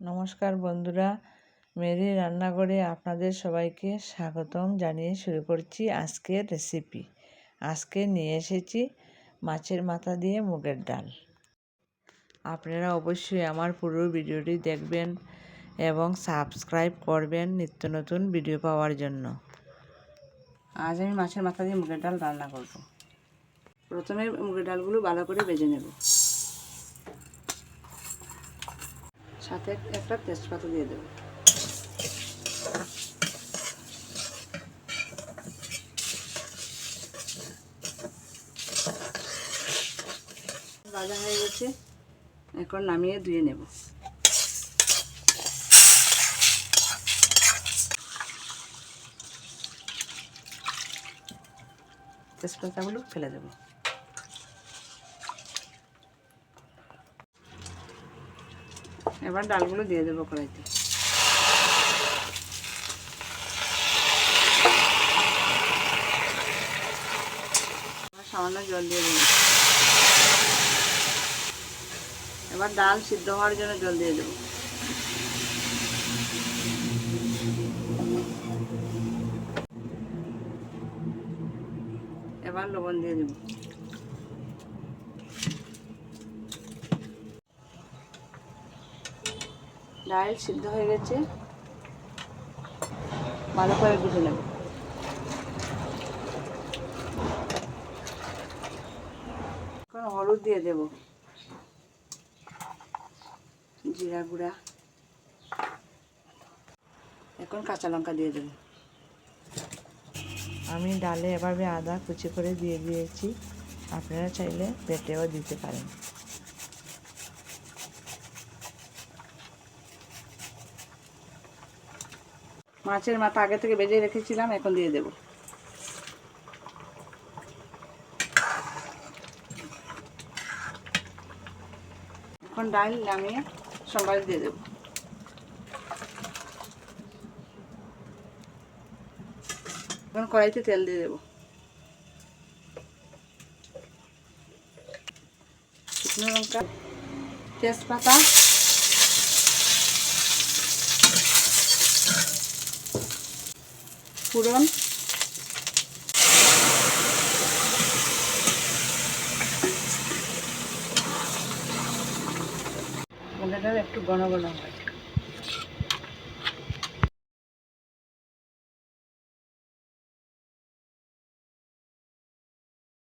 নমস্কার বন্ধুরা, মেরি রান্নাঘরে আপনাদের সবাইকে স্বাগতম জানিয়ে শুরু করছি আজকের রেসিপি। আজকে নিয়ে এসেছি মাছের মাথা দিয়ে মুগের ডাল। আপনারা অবশ্যই আমার পুরো ভিডিওটি দেখবেন এবং সাবস্ক্রাইব করবেন নিত্য নতুন ভিডিও পাওয়ার জন্য। আজ আমি মাছের মাথা দিয়ে মুগের ডাল রান্না করব। প্রথমে মুগের ডালগুলো ভালো করে ভেজে নেব, সাথে একটা তেজপাতা দিয়ে দেব। ভাজা হয়ে গেছে, এখন নামিয়ে ধুয়ে নেব। তেজপাতাগুলো ফেলে দেব। এবার ডালগুলো দিয়ে দেবো কড়াইতে। সামান্য জল দিয়ে দেব। এবার ডাল সিদ্ধ হওয়ার জন্য জল দিয়ে দেব। এবার লবণ দিয়ে দেব। ডাল সিদ্ধ হয়ে গেছে, ভালো করে ভেজে নেব। এখন হলুদ দিয়ে দেব, জিরা গুঁড়া, এখন কাঁচা লঙ্কা দিয়ে দেব। আমি ডালে এভাবে আদা কুচি করে দিয়ে দিয়েছি, আপনারা চাইলে বেটেও দিতে পারেন। মাছের মাথা আগে থেকে ভেজে রেখেছিলাম, এখন দিয়ে দেব। এখন ডাল নামিয়ে সম্বাদ দিয়ে দেব। এখন কড়াইতে তেল দিয়ে দেব। শুকনো লঙ্কা, তেজপাতা, ফোড়ন, মুগের ডাল একটু ঘন ঘন হয়।